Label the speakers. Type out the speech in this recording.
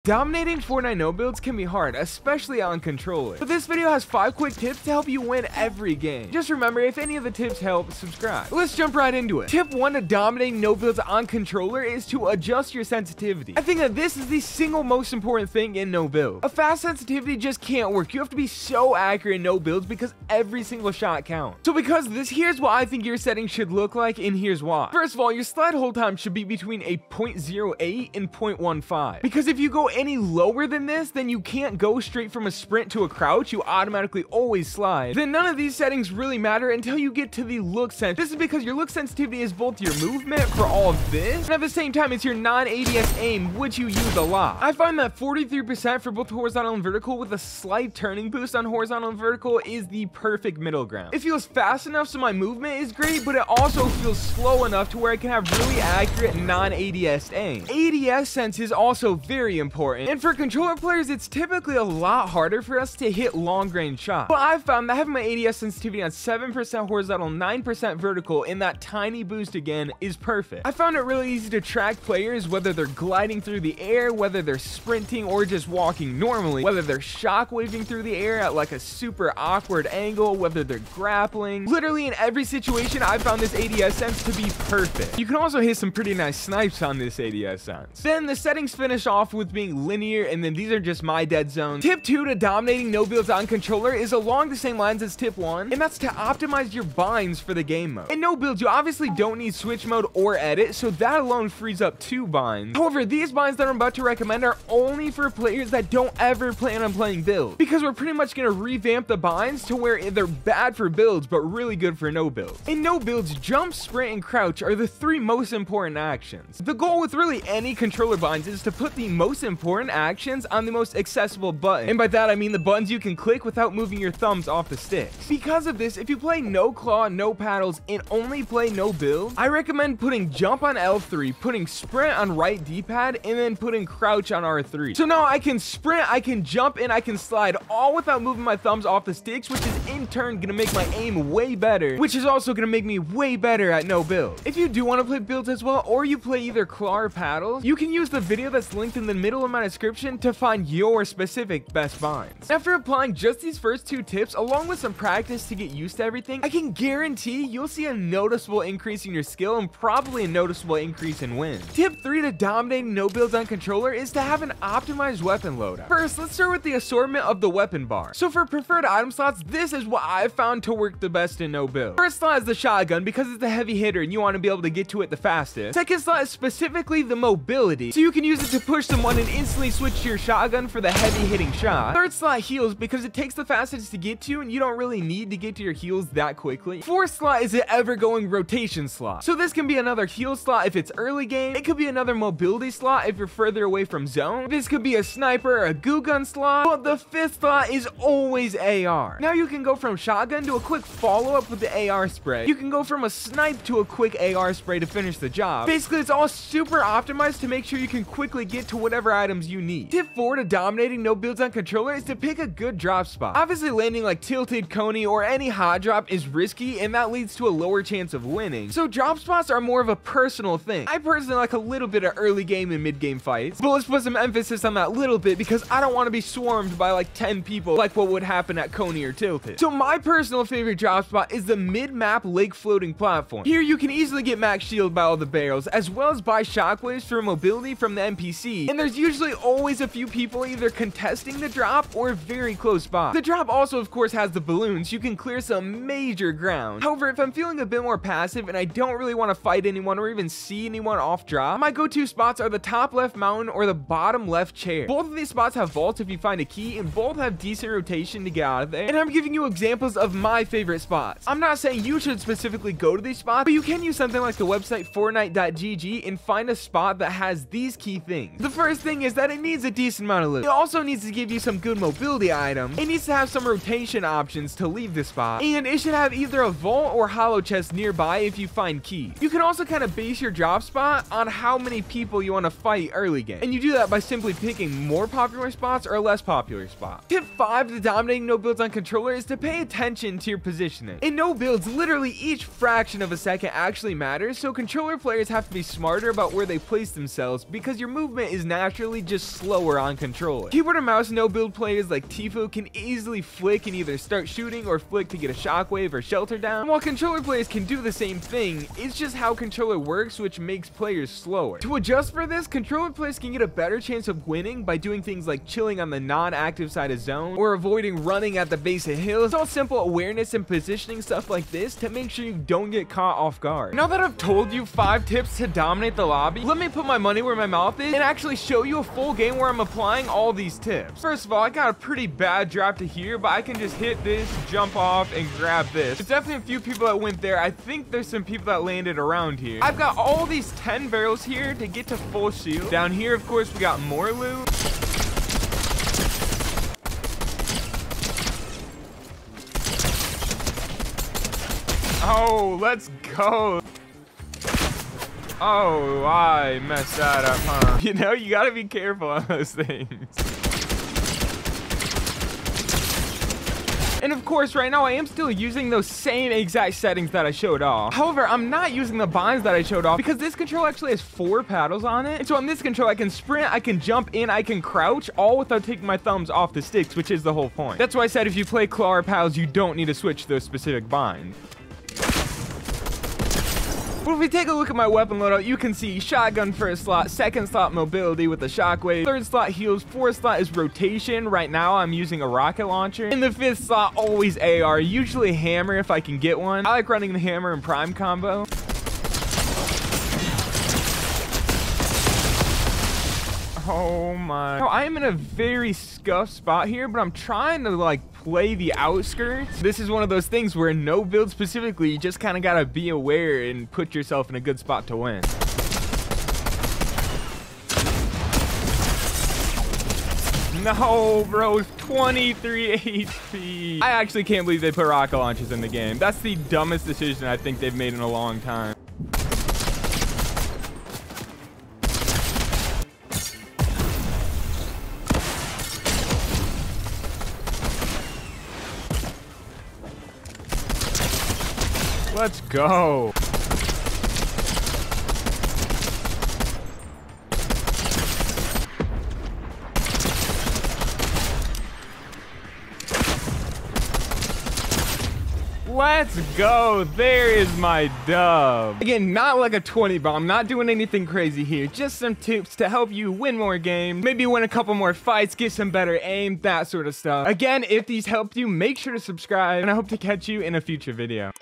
Speaker 1: Dominating Fortnite no builds can be hard, especially on controller. But this video has 5 quick tips to help you win every game. Just remember, if any of the tips help, subscribe. Let's jump right into it. Tip 1 to dominating no builds on controller is to adjust your sensitivity. I think that this is the single most important thing in no build. A fast sensitivity just can't work. You have to be so accurate in no builds because every single shot counts. So because of this, here's what I think your settings should look like, and here's why. First of all, your slide hold time should be between a 0.08 and 0.15. Because if you go any lower than this, then you can't go straight from a sprint to a crouch. You automatically always slide. Then none of these settings really matter until you get to the look sense. This is because your look sensitivity is both your movement for all of this, and at the same time it's your non-ADS aim, which you use a lot. I find that 43% for both horizontal and vertical with a slight turning boost on horizontal and vertical is the perfect middle ground. It feels fast enough so my movement is great, but it also feels slow enough to where I can have really accurate non-ADS aim. ADS sense is also very important. And for controller players, it's typically a lot harder for us to hit long-range shots. But I've found that having my ADS sensitivity on 7% horizontal, 9% vertical, and that tiny boost again is perfect. I found it really easy to track players, whether they're gliding through the air, whether they're sprinting or just walking normally, whether they're shockwaving through the air at like a super awkward angle, whether they're grappling. Literally in every situation, I found this ADS sense to be perfect. You can also hit some pretty nice snipes on this ADS sense. Then the settings finish off with being linear, and then these are just my dead zones. Tip 2 to dominating no builds on controller is along the same lines as tip 1, and that's to optimize your binds for the game mode. In no builds, you obviously don't need switch mode or edit, so that alone frees up 2 binds. However, these binds that I'm about to recommend are only for players that don't ever plan on playing builds, because we're pretty much going to revamp the binds to where they're bad for builds but really good for no builds. In no builds, jump, sprint, and crouch are the 3 most important actions. The goal with really any controller binds is to put the most important actions on the most accessible button, and by that I mean the buttons you can click without moving your thumbs off the sticks. Because of this, if you play no claw, no paddles, and only play no build, I recommend putting jump on L3, putting sprint on right D-pad, and then putting crouch on R3. So now I can sprint, I can jump, and I can slide all without moving my thumbs off the sticks, which is in turn gonna make my aim way better, which is also gonna make me way better at no build. If you do want to play builds as well, or you play either claw or paddles, you can use the video that's linked in the middle of my description to find your specific best binds. After applying just these first 2 tips, along with some practice to get used to everything, I can guarantee you'll see a noticeable increase in your skill and probably a noticeable increase in wins. Tip 3 to dominating no builds on controller is to have an optimized weapon loadout. First, let's start with the assortment of the weapon bar. So for preferred item slots, this is what I've found to work the best in no build. First slot is the shotgun because it's the heavy hitter and you want to be able to get to it the fastest. Second slot is specifically the mobility, so you can use it to push someone and instantly switch to your shotgun for the heavy hitting shot. Third slot, heals, because it takes the fastest to get to and you don't really need to get to your heals that quickly. Fourth slot is the ever going rotation slot, so this can be another heal slot if it's early game. It could be another mobility slot if you're further away from zone. This could be a sniper or a goo gun slot, but the 5th slot is always AR. Now you can go from shotgun to a quick follow-up with the AR spray. You can go from a snipe to a quick AR spray to finish the job. Basically, it's all super optimized to make sure you can quickly get to whatever items you need. Tip 4 to dominating no builds on controller is to pick a good drop spot. Obviously, landing like tilted, coney, or any hot drop is risky, and that leads to a lower chance of winning. So drop spots are more of a personal thing. I personally like a little bit of early game and mid game fights, but let's put some emphasis on that little bit because I don't want to be swarmed by like 10 people like what would happen at coney or tilted. So my personal favorite drop spot is the mid-map lake floating platform. Here you can easily get max shield by all the barrels, as well as buy shockwaves for mobility from the NPC, and there's usually always a few people either contesting the drop or very close by. The drop also of course has the balloons. You can clear some major ground. However, if I'm feeling a bit more passive and I don't really want to fight anyone or even see anyone off drop, my go-to spots are the top left mountain or the bottom left chair. Both of these spots have vaults if you find a key, and both have decent rotation to get out of there, and I'm giving you examples of my favorite spots. I'm not saying you should specifically go to these spots, but you can use something like the website fortnite.gg and find a spot that has these key things. The first thing is that it needs a decent amount of loot. It also needs to give you some good mobility items. It needs to have some rotation options to leave the spot, and it should have either a vault or hollow chest nearby if you find keys. You can also kind of base your drop spot on how many people you want to fight early game, and you do that by simply picking more popular spots or less popular spots. Tip 5 to dominating no builds on controller is to pay attention to your positioning. In no builds, literally each fraction of a second actually matters, so controller players have to be smarter about where they place themselves because your movement is naturally just slower on controller. Keyboard and mouse no build players like Tifo can easily flick and either start shooting or flick to get a shockwave or shelter down. And while controller players can do the same thing, it's just how controller works, which makes players slower. To adjust for this, controller players can get a better chance of winning by doing things like chilling on the non-active side of zone or avoiding running at the base of hills. It's all simple awareness and positioning stuff like this to make sure you don't get caught off guard. Now that I've told you 5 tips to dominate the lobby, let me put my money where my mouth is and actually show you a full game where I'm applying all these tips. First of all, I got a pretty bad drop to here, but I can just hit this, jump off, and grab this. There's definitely a few people that went there. I think there's some people that landed around here. I've got all these 10 barrels here to get to full shield. Down here, of course, we got more loot. Oh, let's go. Oh, I messed that up, huh? You know, you gotta be careful on those things. And of course, right now I am still using those same exact settings that I showed off. However, I'm not using the binds that I showed off because this control actually has 4 paddles on it. And so on this control, I can sprint, I can jump in, I can crouch, all without taking my thumbs off the sticks, which is the whole point. That's why I said if you play claw or paddles, you don't need to switch those specific binds. But if we take a look at my weapon loadout, you can see shotgun first slot, second slot mobility with a shockwave, third slot heals, fourth slot is rotation. Right now I'm using a rocket launcher. In the fifth slot, always AR, usually hammer if I can get one. I like running the hammer and prime combo. Oh my. Now, I am in a very scuffed spot here, but I'm trying to like play the outskirts. This is one of those things where in no build specifically, you just kind of got to be aware and put yourself in a good spot to win. No, bro, 23 HP. I actually can't believe they put rocket launchers in the game. That's the dumbest decision I think they've made in a long time. Let's go. Let's go. There is my dub. Again, not like a 20 bomb. Not doing anything crazy here. Just some tips to help you win more games. Maybe win a couple more fights, get some better aim, that sort of stuff. Again, if these helped you, make sure to subscribe, and I hope to catch you in a future video.